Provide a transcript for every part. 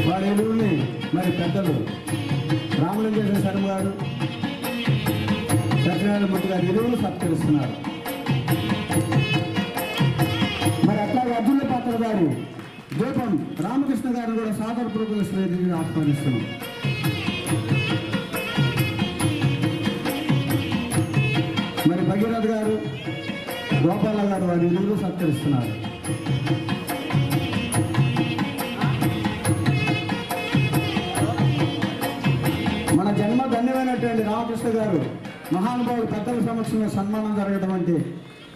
వారి ఎరువుని మరి పెద్దలు రామలింగేశ్వర శర్మ గారు, సత్యనారాయణ మూర్తి గారు ఎరువులు సత్కరిస్తున్నారు. మరి అట్లాగే అర్జున పాత్ర గారు దీపం రామకృష్ణ గారిని కూడా సాదరపూర్వక శ్రేణిని ఆహ్వానిస్తున్నాం. మరి భగీరథ్ గారు, గోపాల గారు వారి ఎరువులు సత్కరిస్తున్నారు. మన జన్మ ధన్యమైనటువంటి రామకృష్ణ గారు మహానుభావుడు పెద్దల సమక్షంలో సన్మానం జరగడం అంటే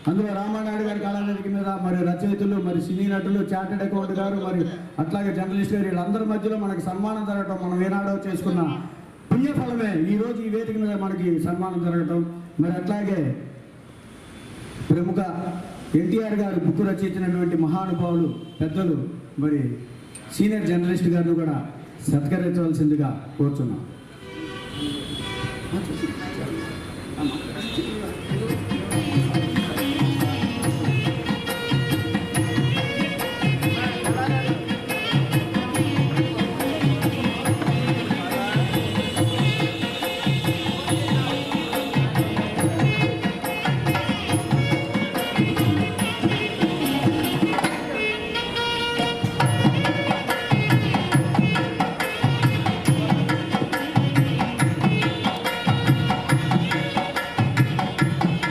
అందులో రామానాయుడు గారి కళానిధి మీద మరి రచయితలు, మరి సినీ నటులు, చార్టెడ్ అకౌంట్ గారు, మరి అట్లాగే జర్నలిస్ట్ గారు వీళ్ళందరి మధ్యలో మనకి సన్మానం జరగడం మనం ఏనాడో చేసుకున్న పుణ్యఫలమే ఈరోజు ఈ వేదిక మీద మనకి సన్మానం జరగటం. మరి అట్లాగే ప్రముఖ ఎన్టీఆర్ గారు బుక్ రచించినటువంటి మహానుభావులు పెద్దలు మరి సీనియర్ జర్నలిస్ట్ గారిని కూడా సత్కరించవలసిందిగా కోరుచున్నాం.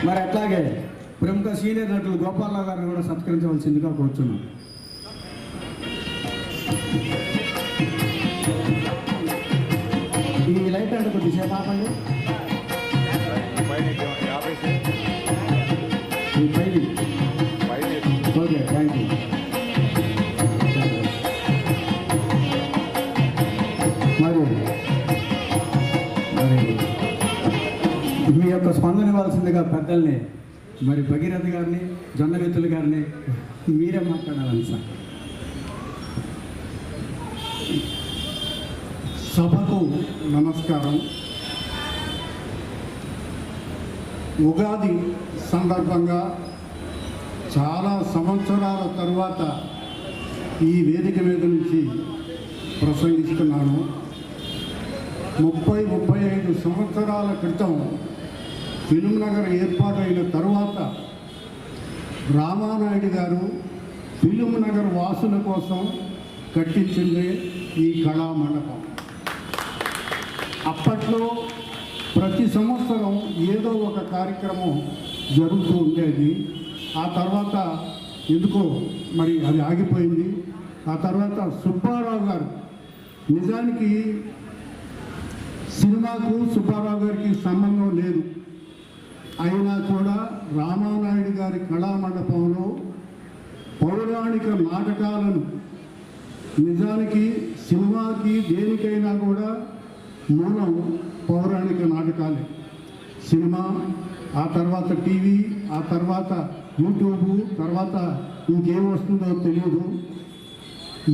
మరి అట్లాగే ప్రముఖ సీనియర్ నటులు గోపాలరావు గారిని కూడా సత్కరించవలసిందిగా కోరుచున్నాం. ఈ లైట్ అంటే కొద్దిసేపు ఆపండి. ఈ పైది ఓకే, థ్యాంక్ యూ. మరి మీ యొక్క స్పందన ఇవ్వాల్సిందిగా పెద్దల్ని మరి భగీరథ గారిని, జొన్నగెత్తులు గారిని మీరే మాట్లాడాలని సార్. సభకు నమస్కారం. ఉగాది సందర్భంగా చాలా సంవత్సరాల తర్వాత ఈ వేదిక మీద నుంచి ప్రసంగిస్తున్నాను. 35 సంవత్సరాల క్రితం ఫిల్మ్నగర్ ఏర్పాటైన తరువాత రామానాయుడు గారు ఫిల్మ్నగర్ వాసుల కోసం కట్టించింది ఈ కళామండపం. అప్పట్లో ప్రతి సంవత్సరం ఏదో ఒక కార్యక్రమం జరుగుతూ ఉండేది. ఆ తర్వాత ఎందుకో మరి అది ఆగిపోయింది. ఆ తర్వాత సుబ్బారావు గారు, నిజానికి సినిమాకు సుబ్బారావు గారికి సంబంధం లేదు, అయినా కూడా రామానాయుడు గారి కళామండపంలో పౌరాణిక నాటకాలను, నిజానికి సినిమాకి దేనికైనా కూడా మూలం పౌరాణిక నాటకాలే. సినిమా, ఆ తర్వాత టీవీ, ఆ తర్వాత యూట్యూబ్, తర్వాత ఇంకేం వస్తుందో తెలియదు.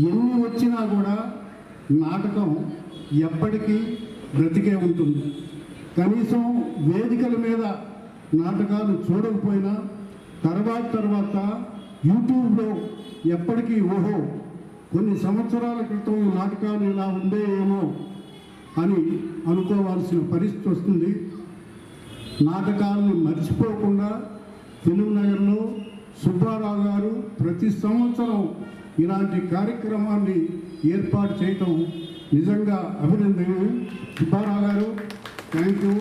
ఎన్ని వచ్చినా కూడా నాటకం ఎప్పటికీ బ్రతికే ఉంటుంది. కనీసం వేదికల మీద నాటకాలు చూడకపోయినా తర్వాత యూట్యూబ్లో ఎప్పటికీ ఓహో కొన్ని సంవత్సరాల క్రితం నాటకాలు ఇలా ఉండేయేమో అని అనుకోవాల్సిన పరిస్థితి వస్తుంది. నాటకాలను మర్చిపోకుండా ఫిల్మ్నగర్లో సుబ్బారావు గారు ప్రతి సంవత్సరం ఇలాంటి కార్యక్రమాన్ని ఏర్పాటు చేయటం నిజంగా అభినందనీయం. సుబ్బారావు గారు, థ్యాంక్ యూ.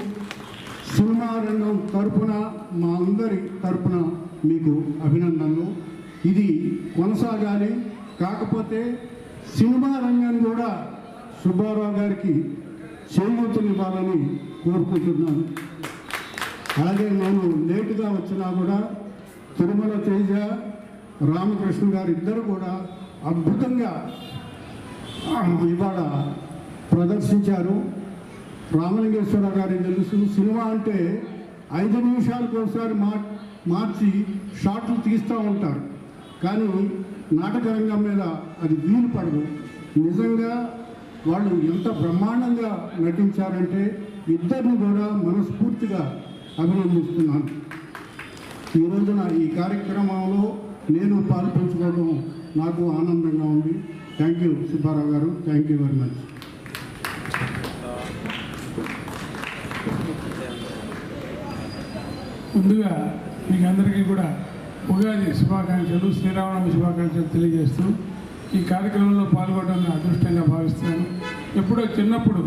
సినిమా రంగం తరపున, మా అందరి తరపున మీకు అభినందనలు. ఇది కొనసాగాలి. కాకపోతే సినిమా రంగాన్ని కూడా సుబ్బారావు గారికి చేయూతనివ్వాలని కోరుకుంటున్నాను. అలాగే నేను లేటుగా వచ్చినా కూడా తిరుమల తేజ, రామకృష్ణ గారు ఇద్దరు కూడా అద్భుతంగా ఇవాళ ప్రదర్శించారు. రామలింగేశ్వర గారి తెలుసు, సినిమా అంటే 5 నిమిషాలకు ఒకసారి మార్చి షాట్లు తీస్తూ ఉంటారు, కానీ నాటక రంగం మీద అది వీలు పడదు. నిజంగా వాళ్ళు ఎంత బ్రహ్మాండంగా నటించారంటే ఇద్దరిని కూడా మనస్ఫూర్తిగా అభినందిస్తున్నాను. ఈ రోజున ఈ కార్యక్రమంలో నేను పాల్పంచుకోవడం నాకు ఆనందంగా ఉంది. థ్యాంక్ యూ సుబ్బారావు గారు, థ్యాంక్ యూ వెరీ మచ్. ముందుగా మీకు అందరికీ కూడా ఉగాది శుభాకాంక్షలు, శ్రీరామనవమి శుభాకాంక్షలు తెలియజేస్తూ ఈ కార్యక్రమంలో పాల్గొనడం నా అదృష్టంగా భావిస్తున్నాను. ఎప్పుడో చిన్నప్పుడు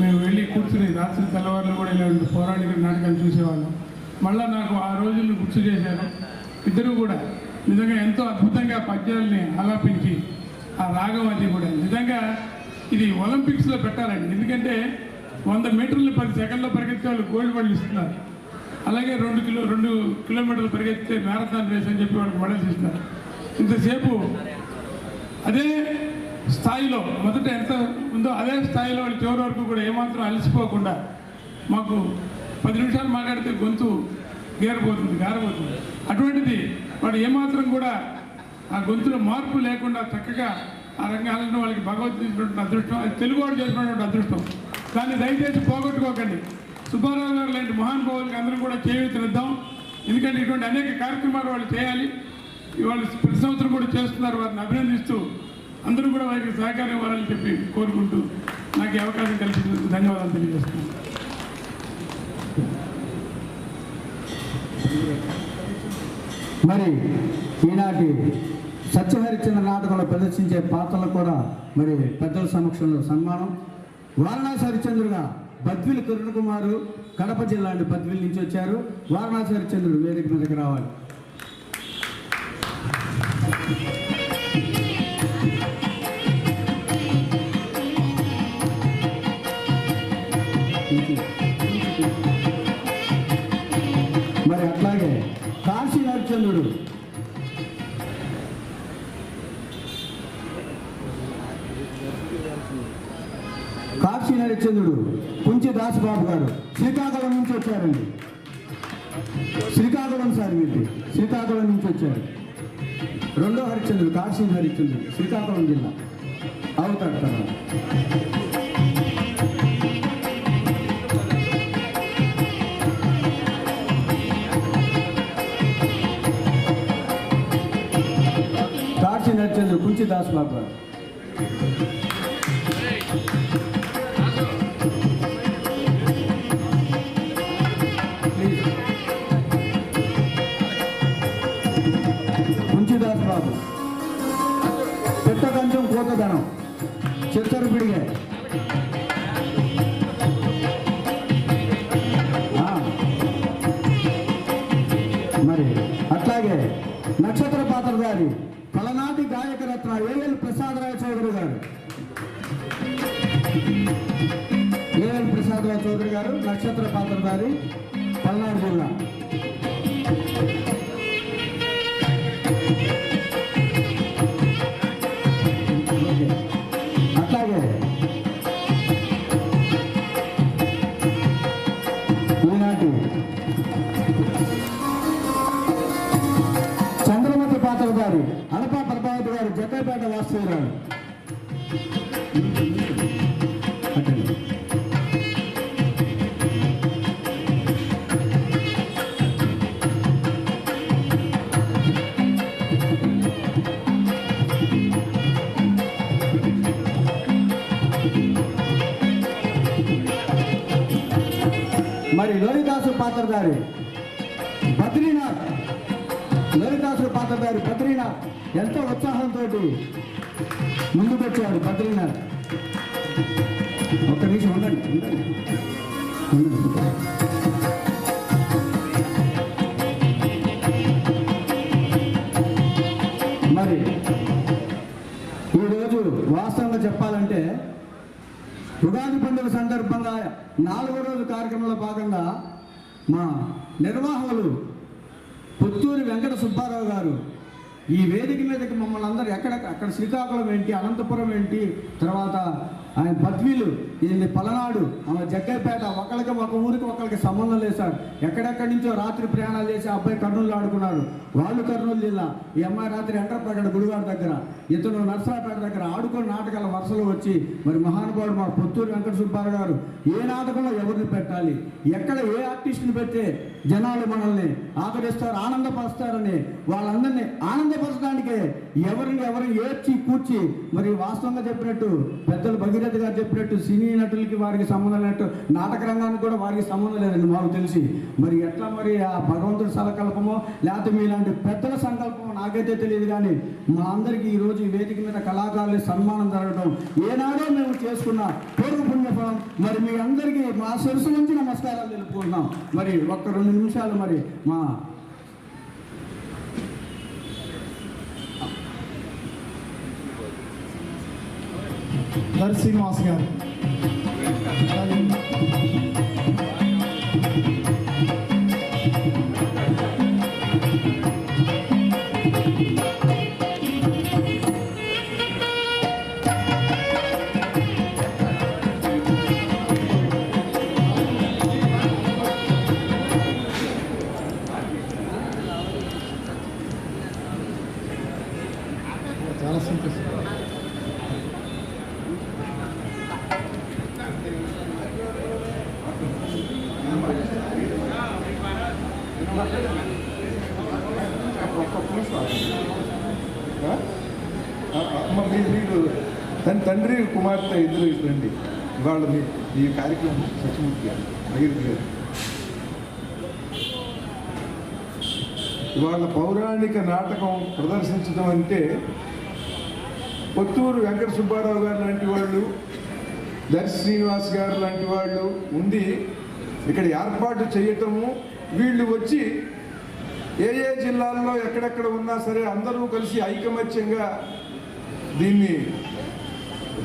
మేము వెళ్ళి కూర్చుని రాత్రి తెల్లవారులు కూడా ఇలాంటి పౌరాణిక నాటకాలు చూసేవాళ్ళం. మళ్ళీ నాకు ఆ రోజులను గుర్తు చేశారు. ఇద్దరు కూడా నిజంగా ఎంతో అద్భుతంగా పద్యాలని ఆలాపించి ఆ రాగం అది కూడా నిజంగా ఇది ఒలింపిక్స్లో పెట్టాలండి. ఎందుకంటే 100 మీటర్లు 10 సెకండ్లో పరిగెత్తే వాళ్ళు గోల్డ్ మెడల్ ఇస్తున్నారు. అలాగే 2 కిలోమీటర్లు పరిగెత్తితే మ్యారథాన్ రేస్ అని చెప్పి వాళ్ళకి మెడల్స్ ఇస్తున్నారు. ఇంతసేపు అదే స్థాయిలో మొదట ఎంత ఉందో అదే స్థాయిలో వాళ్ళు చివరి వరకు కూడా ఏమాత్రం అలసిపోకుండా మాకు 10 నిమిషాలు మాట్లాడితే గొంతు గారబోతుంది. అటువంటిది వాడు ఏమాత్రం కూడా ఆ గొంతులో మార్పు లేకుండా చక్కగా ఆ రంగాలను వాళ్ళకి భగవద్గీత అదృష్టం, అది తెలుగు వాడు చేసినటువంటి అదృష్టం. దాన్ని దయచేసి పోగొట్టుకోకండి. సుబ్బారావు గారు లాంటి మహానుభావులకి అందరూ కూడా చేయూతనిద్దాం. ఎందుకంటే ఇటువంటి అనేక కార్యక్రమాలు వాళ్ళు చేయాలి. వాళ్ళు ప్రతి సంవత్సరం కూడా చేస్తున్నారు. వారిని అభినందిస్తూ అందరూ కూడా వారికి సహకారం ఇవ్వాలని చెప్పి కోరుకుంటూ నాకు ఈ అవకాశం కల్పించినందుకు ధన్యవాదాలు తెలియజేస్తున్నాను. మరి ఈనాటి సత్యహరిచంద్ర నాటకంలో ప్రదర్శించే పాత్రలు కూడా మరి పెద్దల సమక్షంలో సన్మానం. వారణాసి హరిచంద్రుగా బద్విల్ కిరణ్ కుమారు కడప జిల్లా బద్విల్ నుంచి వచ్చారు. వారణాసి హరిచంద్రుడు వేదిక మీదకి రావాలి. మరి అట్లాగే కాశీ హరిచంద్రుడు కుంచి దాసబాబు గారు శ్రీకాకుళం నుంచి వచ్చారండి. శ్రీకాకుళం సార్ వీటి శ్రీకాకుళం నుంచి వచ్చారు. రెండో హరిచంద్రుడు కాశీ హరిచంద్రుడు శ్రీకాకుళం జిల్లా అవుతాడు తర్వాత. కాశీ హరిచంద్రుడు కుంచి దాసబాబు గారు. బాబు పెట్ట కొంచెం కోతదనం చిత్తరు పిడిగే. మరి అట్లాగే నక్షత్ర పాత్రధారి పలనాటి గాయక రత్న ఏఎల్ ప్రసాదరావు చౌదరి గారు. ఏఎల్ ప్రసాదరావు చౌదరి గారు నక్షత్ర పాత్రధారి పల్నాడు జిల్లా. అట్లాగే ఈనాటి చంద్రమతి పాత్రధారి అడపా ప్రభావతి గారు జగ్గైపేట వాస్తవ్యురాలు. మరి లోహిదాసు పాత్రధారి బద్రీనాథ్. లోహిదాసు పాత్రధారి బద్రీనాథ్ ఎంతో ఉత్సాహంతో ముందుకొచ్చాడు. బద్రీనాథ్ ఒక్క నిమిషం ఉండండి. మరి ఈరోజు వాస్తవంగా చెప్పాలంటే ఉగాది పండుగ సందర్భంగా 4వ రోజు కార్యక్రమంలో భాగంగా మా నిర్వాహకులు పుత్తూరి వెంకట సుబ్బారావు గారు ఈ వేదిక మీదకి మమ్మల్ని అందరూ అక్కడ శ్రీకాకుళం ఏంటి, అనంతపురం ఏంటి, తర్వాత ఆయన బద్వీలు, ఇది పలనాడు, జగ్గైపేట, ఒక ఊరికి ఒకరికి సంబంధం లేదు సార్. ఎక్కడెక్కడి నుంచో రాత్రి ప్రయాణాలు చేసి అబ్బాయి కర్నూలు ఆడుకున్నాడు. వాళ్ళు కర్నూలు జిల్లా, ఈ అమ్మాయి రాత్రి ఎండ్రపేట గుడివాడ దగ్గర, ఇతను నర్సరాపేట దగ్గర ఆడుకుని నాటకాల వరుసలు వచ్చి మరి మహానుభావుడు మా పుత్తూరు వెంకట సుబ్బారావు గారు ఏ నాటకంలో ఎవరిని పెట్టాలి, ఎక్కడ ఏ ఆర్టిస్ట్ని పెడితే జనాలు మనల్ని ఆదరిస్తారు, ఆనందపరుస్తారని వాళ్ళందరినీ ఆనందపరచడానికే ఎవరిని ఏడ్చి కూర్చి మరి వాస్తవంగా చెప్పినట్టు పెద్దలు భగీరథ గారు చెప్పినట్టు సినీ నటులకి వారికి సంబంధం లేనట్టు నాటక రంగానికి కూడా వారికి సంబంధం లేదండి మాకు తెలిసి. మరి ఎట్లా మరి ఆ భగవంతుడి సంకల్పమో లేకపోతే మీలాంటి పెద్దల సంకల్పమో నాకైతే తెలియదు. కానీ మా అందరికీ ఈరోజు ఈ వేదిక మీద కళాకారులు సన్మానం జరగడం ఏనాడో మేము చేసుకున్న పూర్వ పుణ్యఫలం. మరి మీ అందరికీ మా శిరస్సు నుంచి నమస్కారాలు తెలుపుకుంటున్నాం. మరి ఒక్క 2 నిమిషాలు మరి మా శ్రీనివాస్ గారు చాలా సంతోషం. మీరు తండ్రి కుమార్తె ఇద్దరు రండి. ఇవాళ ఈ కార్యక్రమం సచిమూర్తి గారు భగీరథ గారు ఇవాళ పౌరాణిక నాటకం ప్రదర్శించడం అంటే పొత్తూరు వెంకట సుబ్బారావు గారు లాంటి వాళ్ళు, దర్శి శ్రీనివాస్ గారు లాంటి వాళ్ళు ఉండి ఇక్కడ ఏర్పాటు చేయటము, వీళ్ళు వచ్చి ఏ జిల్లాల్లో ఎక్కడెక్కడ ఉన్నా సరే అందరూ కలిసి ఐకమత్యంగా దీన్ని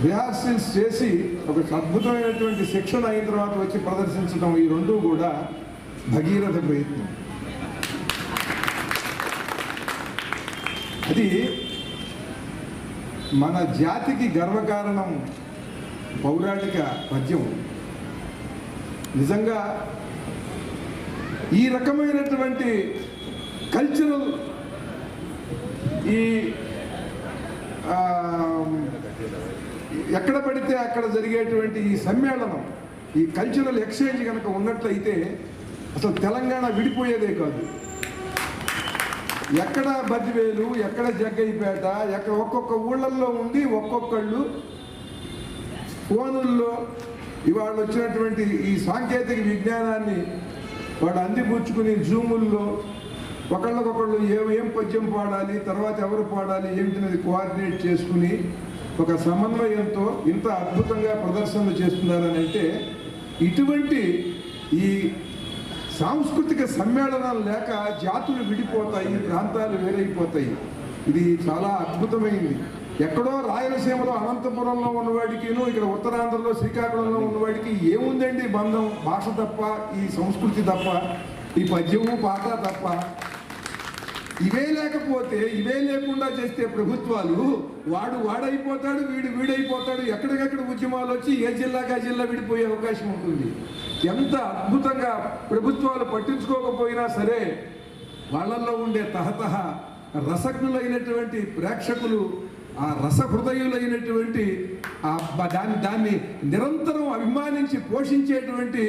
రిహార్సల్స్ చేసి ఒక అద్భుతమైనటువంటి శిక్షణ అయిన తర్వాత వచ్చి ప్రదర్శించడం, ఈ రెండూ కూడా భగీరథ ప్రయత్నం. అది మన జాతికి గర్వకారణం. పౌరాణిక పద్యం నిజంగా ఈ రకమైనటువంటి కల్చరల్ ఈ ఎక్కడ పడితే అక్కడ జరిగేటువంటి ఈ సమ్మేళనం, ఈ కల్చరల్ ఎక్స్చేంజ్ కనుక ఉన్నట్లయితే అసలు తెలంగాణ విడిపోయేదే కాదు. ఎక్కడ బద్దివేలు, ఎక్కడ జగ్గయ్యపేట, ఎక్కడ ఒక్కొక్క ఊళ్ళల్లో ఉండి ఒక్కొక్కళ్ళు ఫోనుల్లో ఇవాళ వచ్చినటువంటి ఈ సాంకేతిక విజ్ఞానాన్ని వాడు అందిపుచ్చుకుని జూముల్లో ఒకళ్ళకొకళ్ళు ఏం పద్యం పాడాలి, తర్వాత ఎవరు పాడాలి ఏమిటినది కోఆర్డినేట్ చేసుకుని ఒక సమన్వయంతో ఇంత అద్భుతంగా ప్రదర్శనలు చేస్తున్నారని అంటే, ఇటువంటి ఈ సాంస్కృతిక సమ్మేళనాలు లేక జాతులు విడిపోతాయి, ప్రాంతాలు వేరైపోతాయి. ఇది చాలా అద్భుతమైంది. ఎక్కడో రాయలసీమలో అనంతపురంలో ఉన్నవాడికిను ఇక్కడ ఉత్తరాంధ్రలో శ్రీకాకుళంలో ఉన్నవాడికి ఏముందండి బంధం? భాష తప్ప, ఈ సంస్కృతి తప్ప, ఈ పద్యము పాట తప్ప. ఇవే లేకపోతే, ఇవే లేకుండా చేస్తే ప్రభుత్వాలు వాడైపోతాడు, వీడైపోతాడు. ఎక్కడికక్కడ ఉద్యమాలు వచ్చి ఏ జిల్లాగా జిల్లా విడిపోయే అవకాశం ఉంటుంది. ఎంత అద్భుతంగా ప్రభుత్వాలు పట్టించుకోకపోయినా సరే వాళ్ళల్లో ఉండే తహతహ రసజ్ఞులైనటువంటి ప్రేక్షకులు, ఆ రసహృదయులైనటువంటి దాన్ని నిరంతరం అభిమానించి పోషించేటువంటి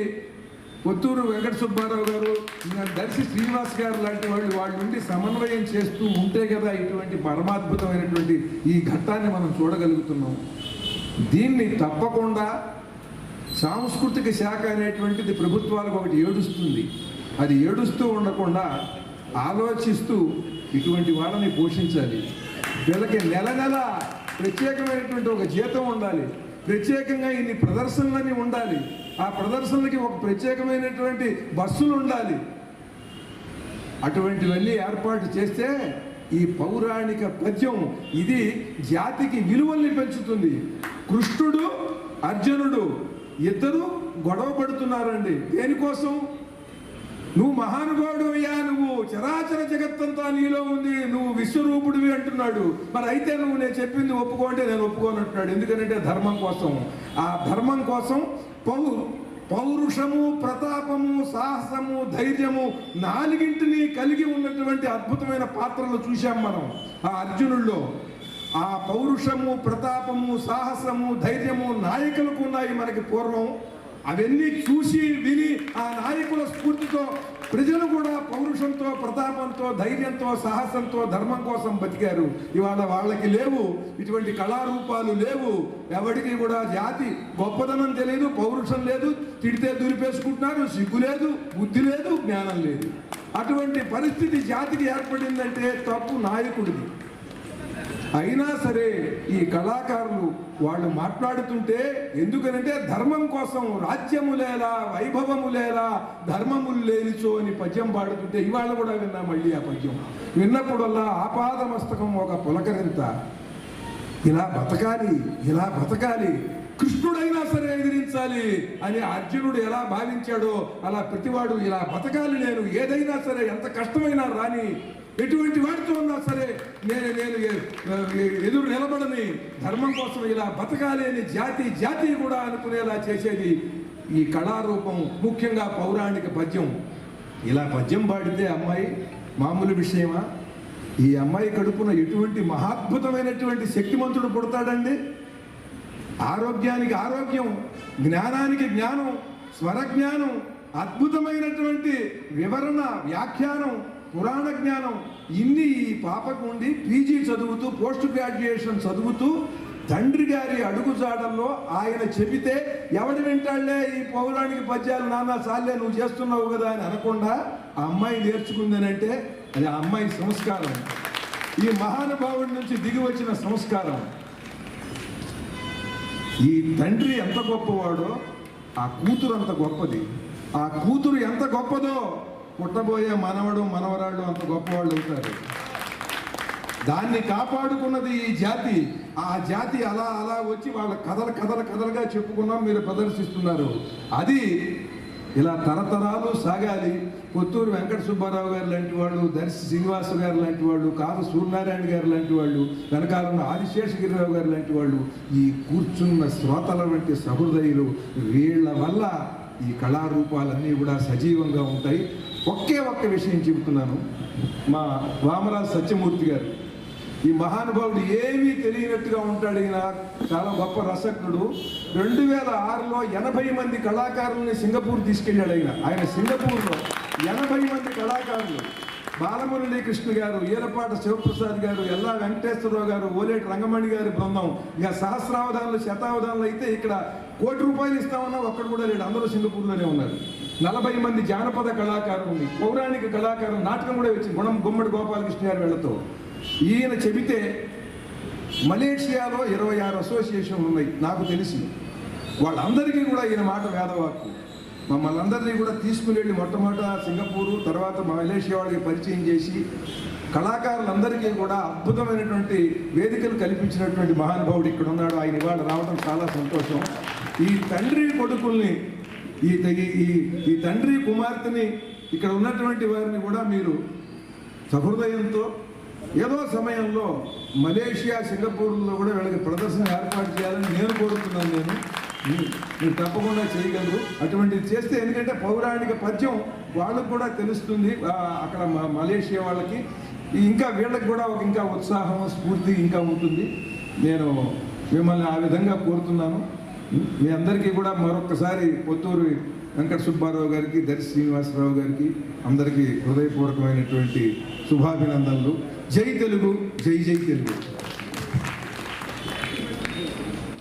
పొత్తూరు వెంకట సుబ్బారావు గారు, దర్శి శ్రీనివాస్ గారు లాంటి వాళ్ళు నుండి సమన్వయం చేస్తూ ఉంటే కదా ఇటువంటి పరమాద్భుతమైనటువంటి ఈ ఘట్టాన్ని మనం చూడగలుగుతున్నాం. దీన్ని తప్పకుండా సాంస్కృతిక శాఖ అనేటువంటిది ప్రభుత్వాలకు ఒకటి ఏడుస్తుంది. అది ఏడుస్తూ ఉండకుండా ఆలోచిస్తూ ఇటువంటి వాళ్ళని పోషించాలి. వీళ్ళకి నెల ప్రత్యేకమైనటువంటి ఒక జీతం ఉండాలి, ప్రత్యేకంగా ఇన్ని ప్రదర్శనలని ఉండాలి, ఆ ప్రదర్శనలకి ఒక ప్రత్యేకమైనటువంటి బస్సులు ఉండాలి. అటువంటివన్నీ ఏర్పాటు చేస్తే ఈ పౌరాణిక పద్యం ఇది జాతికి విలువల్ని పెంచుతుంది. కృష్ణుడు అర్జునుడు ఇద్దరు గొడవ పడుతున్నారండి. దేనికోసం? నువ్వు మహానుభావుడు అయ్యా, నువ్వు చరాచర జగత్తంతా నీలో ఉంది, నువ్వు విశ్వరూపుడివి అంటున్నాడు. మరి అయితే నువ్వు నేను చెప్పింది ఒప్పుకోంటే నేను ఒప్పుకోనంటున్నాడు. ఎందుకంటే ధర్మం కోసం. ఆ ధర్మం కోసం పౌరుషము, ప్రతాపము, సాహసము, ధైర్యము నాలుగింటిని కలిగి ఉన్నటువంటి అద్భుతమైన పాత్రలు చూశాం మనం ఆ అర్జునుల్లో. ఆ పౌరుషము, ప్రతాపము, సాహసము, ధైర్యము నాయకులకు ఉన్నాయి మనకి పూర్వం. అవన్నీ చూసి విని ఆ నాయకుల స్ఫూర్తితో ప్రజలు కూడా పౌరుషంతో, ప్రతాపంతో, ధైర్యంతో, సాహసంతో ధర్మం కోసం బతికారు. ఇవాళ వాళ్ళకి లేవు, ఇటువంటి కళారూపాలు లేవు. ఎవరికి కూడా జాతి గొప్పదనం తెలియదు, పౌరుషం లేదు, తిడితే దులిపేసుకుంటున్నారు, సిగ్గు లేదు, బుద్ధి లేదు, జ్ఞానం లేదు. అటువంటి పరిస్థితి జాతికి ఏర్పడిందంటే తప్పు నాయకుడిది. అయినా సరే ఈ కళాకారులు వాళ్ళు మాట్లాడుతుంటే, ఎందుకనంటే ధర్మం కోసం రాజ్యము లేలా, వైభవము లేలా, ధర్మములు లేనిచో అని పద్యం పాడుతుంటే ఇవాళ కూడా విన్నా. మళ్ళీ ఆ పద్యం విన్నప్పుడల్లా ఆపాదమస్తకం ఒక పులకరింత. ఇలా బతకాలి, ఇలా బతకాలి, కృష్ణుడైనా సరే ఎదిరించాలి అని అర్జునుడు ఎలా భావించాడో అలా ప్రతివాడు ఇలా బతకాలి, నేను ఏదైనా సరే ఎంత కష్టమైనా రాని, ఎటువంటి వాడితో ఉన్నా సరే నేను ఎదురు నిలబడని, ధర్మం కోసం ఇలా బతకాలి అని జాతి కూడా అనుకునేలా చేసేది ఈ కళారూపం, ముఖ్యంగా పౌరాణిక పద్యం. ఇలా పద్యం పాడితే అమ్మాయి మామూలు విషయమా? ఈ అమ్మాయి కడుపున ఎటువంటి మహాద్భుతమైనటువంటి శక్తిమంతుడు పుడతాడండి. ఆరోగ్యానికి ఆరోగ్యం, జ్ఞానానికి జ్ఞానం, స్వరజ్ఞానం, అద్భుతమైనటువంటి వివరణ, వ్యాఖ్యానం, పురాణ జ్ఞానం, ఇన్ని ఈ పాపకు ఉండి పీజీ చదువుతూ, పోస్ట్ గ్రాడ్యుయేషన్ చదువుతూ, తండ్రి గారి అడుగుజాడల్లో ఆయన చెబితే ఎవడు వింటాళ్లే ఈ పౌరాణిక పద్యాలు, నాన్న సాల్లే నువ్వు చేస్తున్నావు కదా అని అనకుండా ఆ అమ్మాయి నేర్చుకుందనంటే అది ఆ అమ్మాయి సంస్కారం, ఈ మహానుభావుడి నుంచి దిగి వచ్చిన సంస్కారం. ఈ తండ్రి ఎంత గొప్పవాడో ఆ కూతురు అంత గొప్పది. ఆ కూతురు ఎంత గొప్పదో పుట్టబోయే మనవడు, మనవరాళ్ళు అంత గొప్పవాళ్ళు అవుతారు. దాన్ని కాపాడుకున్నది ఈ జాతి. ఆ జాతి అలా అలా వచ్చి వాళ్ళ కథలుగా చెప్పుకున్నాం, మీరు ప్రదర్శిస్తున్నారు. అది ఇలా తరతరాలు సాగాలి. కొత్తూరు వెంకట సుబ్బారావు గారు లాంటి వాళ్ళు, దర్శి శ్రీనివాస గారు లాంటి వాళ్ళు, కాదు సూర్యనారాయణ గారు లాంటి వాళ్ళు, వెనకాలన్న ఆదిశేషగిరిరావు గారు లాంటి వాళ్ళు, ఈ కూర్చున్న శ్రోతల వంటి సహృదయులు, వీళ్ళ వల్ల ఈ కళారూపాలన్నీ కూడా సజీవంగా ఉంటాయి. ఒక్క విషయం చెబుతున్నాను. మా వామరాజు సత్యమూర్తి గారు, ఈ మహానుభావుడు ఏమీ తెలియనట్టుగా ఉంటాడు. ఈయన చాలా గొప్ప రసజ్ఞుడు. 2006లో 80 మంది కళాకారుల్ని సింగపూర్ తీసుకెళ్ళాడు. ఆయన సింగపూర్లో 80 మంది కళాకారులు, బాలమురళీ కృష్ణ గారు, ఈరపాట శివప్రసాద్ గారు, ఎల్లా వెంకటేశ్వరరావు గారు, ఓలేటి రంగమణి గారి బృందం, ఇక సహస్రావధానులు, శతావధానులు అయితే ఇక్కడ ₹1 ఇస్తామన్నా ఒక్కడు కూడా లేడు. అందరూ సింగపూర్లోనే ఉన్నారు. 40 మంది జానపద కళాకారులు, పౌరాణిక కళాకారులు, నాటకం కూడా వచ్చింది గుమ్మడి గోపాలకృష్ణ గారి వీళ్ళతో. ఈయన చెబితే మలేషియాలో 26 అసోసియేషన్లు ఉన్నాయి నాకు తెలిసి. వాళ్ళందరికీ కూడా ఈయన మాట వేదవాక్కు. మమ్మల్ని అందరినీ కూడా తీసుకుని వెళ్ళి మొట్టమొదట సింగపూరు, తర్వాత మలేషియా వాళ్ళకి పరిచయం చేసి కళాకారులందరికీ కూడా అద్భుతమైనటువంటి వేదికలు కల్పించినటువంటి మహానుభావుడు ఇక్కడ ఉన్నాడు. ఆయన ఇవాళ రావడం చాలా సంతోషం. ఈ తండ్రి కొడుకుల్ని, ఈ తండ్రి కుమార్తెని, ఇక్కడ ఉన్నటువంటి వారిని కూడా మీరు సహృదయంతో ఏదో సమయంలో మలేషియా, సింగపూర్లో కూడా వీళ్ళకి ప్రదర్శన ఏర్పాటు చేయాలని నేను కోరుతున్నాను. మీరు తప్పకుండా చేయగలరు. అటువంటిది చేస్తే, ఎందుకంటే పౌరాణిక పద్యం వాళ్ళకు కూడా తెలుస్తుంది అక్కడ మలేషియా వాళ్ళకి. ఇంకా వీళ్ళకి కూడా ఇంకా ఉత్సాహం, స్ఫూర్తి ఇంకా ఉంటుంది. నేను మిమ్మల్ని ఆ విధంగా కోరుతున్నాను. మీ అందరికీ కూడా మరొకసారి కొత్తూరు వెంకట సుబ్బారావు గారికి, దర్శి శ్రీనివాసరావు గారికి అందరికీ హృదయపూర్వకమైనటువంటి శుభాభినందనలు. జై తెలుగు, జై జై తెలుగు.